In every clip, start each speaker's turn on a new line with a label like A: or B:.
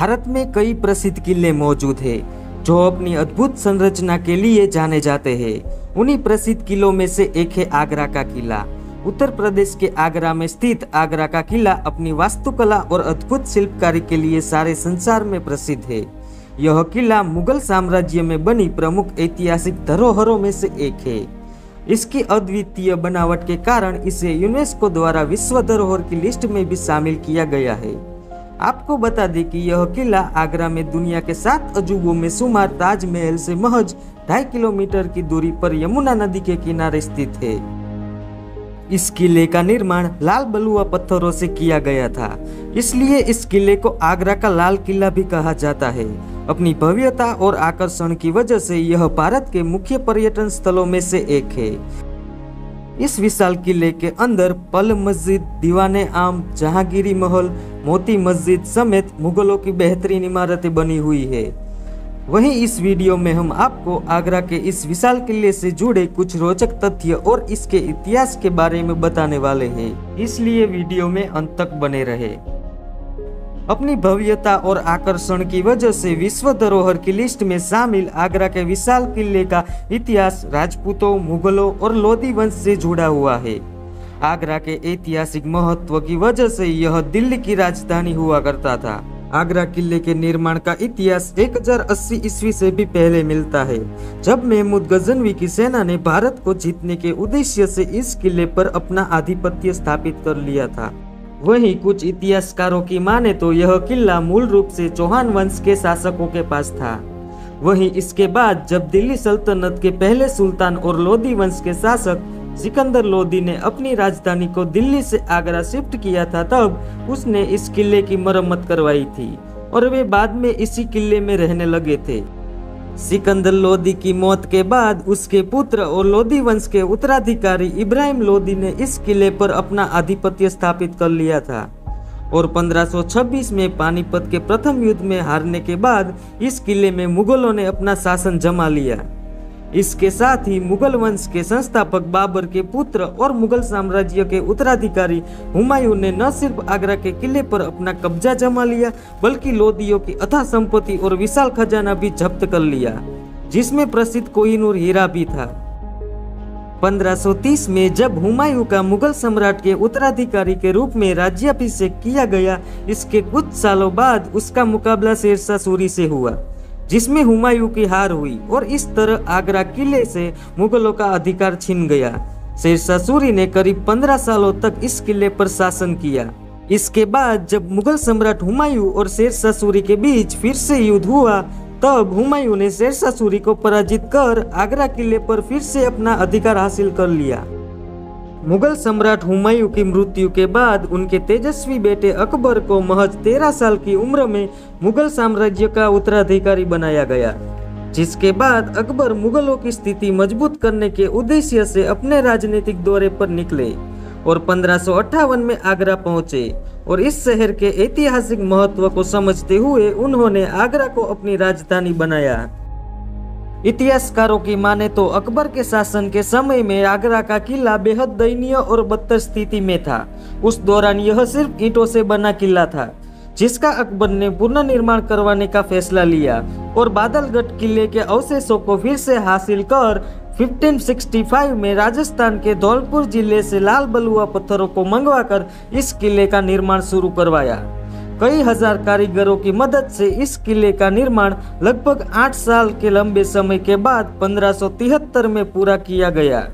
A: भारत में कई प्रसिद्ध किले मौजूद हैं जो अपनी अद्भुत संरचना के लिए जाने जाते हैं। उन्हीं प्रसिद्ध किलों में से एक है आगरा का किला। उत्तर प्रदेश के आगरा में स्थित आगरा का किला अपनी वास्तुकला और अद्भुत शिल्पकारी के लिए सारे संसार में प्रसिद्ध है। यह किला मुगल साम्राज्य में बनी प्रमुख ऐतिहासिक धरोहरों में से एक है। इसकी अद्वितीय बनावट के कारण इसे यूनेस्को द्वारा विश्व धरोहर की लिस्ट में भी शामिल किया गया है। आपको बता दें कि यह किला आगरा में दुनिया के 7 अजूबों में शुमार ताजमहल से महज 2.5 किलोमीटर की दूरी पर यमुना नदी के किनारे स्थित है। इस किले का निर्माण लाल बलुआ पत्थरों से किया गया था, इसलिए इस किले को आगरा का लाल किला भी कहा जाता है। अपनी भव्यता और आकर्षण की वजह से यह भारत के मुख्य पर्यटन स्थलों में से एक है। इस विशाल किले के अंदर पल मस्जिद, दीवाने आम, जहांगीरी महल, मोती मस्जिद समेत मुगलों की बेहतरीन इमारतें बनी हुई है। वहीं इस वीडियो में हम आपको आगरा के इस विशाल किले से जुड़े कुछ रोचक तथ्य और इसके इतिहास के बारे में बताने वाले हैं, इसलिए वीडियो में अंत तक बने रहे। अपनी भव्यता और आकर्षण की वजह से विश्व धरोहर की लिस्ट में शामिल आगरा के विशाल किले का इतिहास राजपूतों, मुगलों और लोधी वंश से जुड़ा हुआ है। आगरा के ऐतिहासिक महत्व की वजह से यह दिल्ली की राजधानी हुआ करता था। आगरा किले के निर्माण का इतिहास 1080 ईस्वी से भी पहले मिलता है, जब महमूद गजनवी की सेना ने भारत को जीतने के उद्देश्य से इस किले पर अपना आधिपत्य स्थापित कर लिया था। वहीं कुछ इतिहासकारों की माने तो यह किला मूल रूप से चौहान वंश के शासकों के पास था। वहीं इसके बाद जब दिल्ली सल्तनत के पहले सुल्तान और लोधी वंश के शासक सिकंदर लोधी ने अपनी राजधानी को दिल्ली से आगरा शिफ्ट किया था, तब उसने इस किले की मरम्मत करवाई थी और वे बाद में इसी किले में रहने लगे थे। सिकंदर लोधी की मौत के बाद उसके पुत्र और लोधी वंश के उत्तराधिकारी इब्राहिम लोधी ने इस किले पर अपना आधिपत्य स्थापित कर लिया था और 1526 में पानीपत के प्रथम युद्ध में हारने के बाद इस किले में मुगलों ने अपना शासन जमा लिया। इसके साथ ही मुगल वंश के संस्थापक बाबर के पुत्र और मुगल साम्राज्य के उत्तराधिकारी हुमायूं ने न सिर्फ आगरा के किले पर अपना कब्जा जमा लिया, बल्कि लोधियों की अथाह संपत्ति और विशाल खजाना भी जब्त कर लिया, जिसमें प्रसिद्ध कोहिनूर हीरा भी था। 1530 में जब हुमायूं का मुगल सम्राट के उत्तराधिकारी के रूप में राज्याभिषेक किया गया, इसके कुछ सालों बाद उसका मुकाबला शेरशाह सूरी से हुआ, जिसमें हुमायूं की हार हुई और इस तरह आगरा किले से मुगलों का अधिकार छिन गया। शेरशाह सूरी ने करीब 15 सालों तक इस किले पर शासन किया। इसके बाद जब मुगल सम्राट हुमायूं और शेरशाह सूरी के बीच फिर से युद्ध हुआ, तब हुमायूं ने शेरशाह सूरी को पराजित कर आगरा किले पर फिर से अपना अधिकार हासिल कर लिया। मुगल सम्राट हुमायूं की मृत्यु के बाद उनके तेजस्वी बेटे अकबर को महज 13 साल की उम्र में मुगल साम्राज्य का उत्तराधिकारी बनाया गया, जिसके बाद अकबर मुगलों की स्थिति मजबूत करने के उद्देश्य से अपने राजनीतिक दौरे पर निकले और 1558 में आगरा पहुंचे और इस शहर के ऐतिहासिक महत्व को समझते हुए उन्होंने आगरा को अपनी राजधानी बनाया। इतिहासकारों की माने तो अकबर के शासन के समय में आगरा का किला बेहद दयनीय और बदतर स्थिति में था। उस दौरान यह सिर्फ ईंटों से बना किला था, जिसका अकबर ने पुनर्निर्माण करवाने का फैसला लिया और बादलगढ़ किले के अवशेषों को फिर से हासिल कर 1565 में राजस्थान के धौलपुर जिले से लाल बलुआ पत्थरों को मंगवाकर इस किले का निर्माण शुरू करवाया। कई हजार कारीगरों की मदद से इस किले का निर्माण लगभग 8 साल के लंबे समय के बाद 1573 में पूरा किया गया।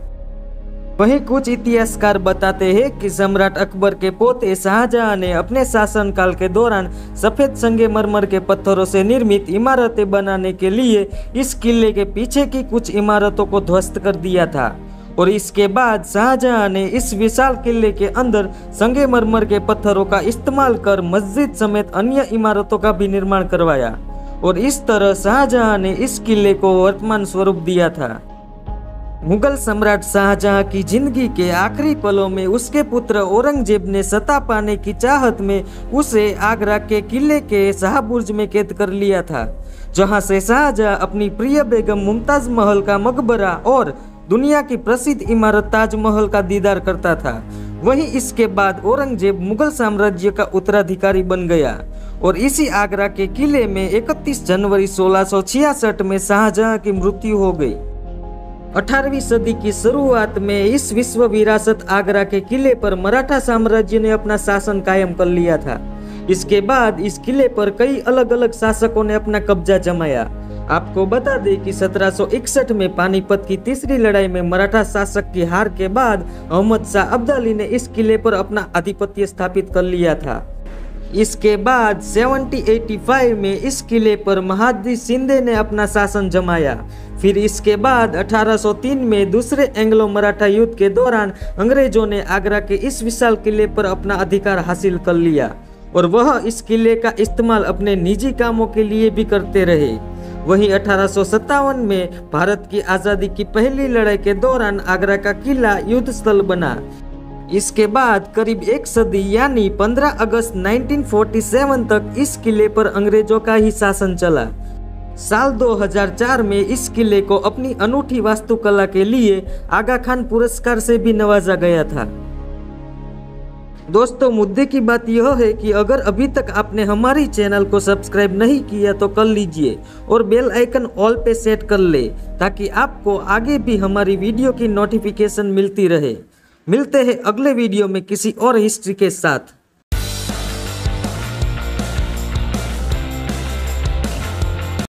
A: वहीं कुछ इतिहासकार बताते हैं कि सम्राट अकबर के पोते शाहजहां ने अपने शासनकाल के दौरान सफेद संगमरमर के पत्थरों से निर्मित इमारतें बनाने के लिए इस किले के पीछे की कुछ इमारतों को ध्वस्त कर दिया था और इसके बाद शाहजहां ने इस विशाल किले के अंदर संगमरमर के पत्थरों का इस्तेमाल कर मस्जिद समेत अन्य इमारतों का भी निर्माण करवाया और इस तरह शाहजहां ने इस किले को वर्तमान स्वरूप दिया था। मुगल सम्राट शाहजहां की जिंदगी के आखिरी पलों में उसके पुत्र औरंगजेब ने सत्ता पाने की चाहत में उसे आगरा के किले के शाहबुर्ज में कैद कर लिया था, जहां से शाहजहां अपनी प्रिय बेगम मुमताज महल का मकबरा और दुनिया की प्रसिद्ध इमारत ताजमहल का दीदार करता था। वहीं इसके बाद औरंगजेब मुगल साम्राज्य का उत्तराधिकारी बन गया और इसी आगरा के किले में 31 जनवरी 1666 में शाहजहां की मृत्यु हो गई। 18वीं सदी की शुरुआत में इस विश्व विरासत आगरा के किले पर मराठा साम्राज्य ने अपना शासन कायम कर लिया था। इसके बाद इस किले पर कई अलग अलग शासकों ने अपना कब्जा जमाया। आपको बता दें कि 1761 में पानीपत की तीसरी लड़ाई में मराठा शासक की हार के बाद अहमद शाह अब्दाली ने इस किले पर अपना आधिपत्य स्थापित कर लिया था। इसके बाद 1785 में इस किले पर महादजी शिंदे ने अपना शासन जमाया। फिर इसके बाद 1803 में दूसरे एंग्लो मराठा युद्ध के दौरान अंग्रेजों ने आगरा के इस विशाल किले पर अपना अधिकार हासिल कर लिया और वह इस किले का इस्तेमाल अपने निजी कामों के लिए भी करते रहे। वहीं 1857 में भारत की आज़ादी की पहली लड़ाई के दौरान आगरा का किला युद्ध स्थल बना। इसके बाद करीब एक सदी यानी 15 अगस्त 1947 तक इस किले पर अंग्रेजों का ही शासन चला। साल 2004 में इस किले को अपनी अनूठी वास्तुकला के लिए आगा खान पुरस्कार से भी नवाजा गया था। दोस्तों, मुद्दे की बात यह है कि अगर अभी तक आपने हमारी चैनल को सब्सक्राइब नहीं किया तो कर लीजिए और बेल आइकन ऑल पे सेट कर ले ताकि आपको आगे भी हमारी वीडियो की नोटिफिकेशन मिलती रहे। मिलते हैं अगले वीडियो में किसी और हिस्ट्री के साथ।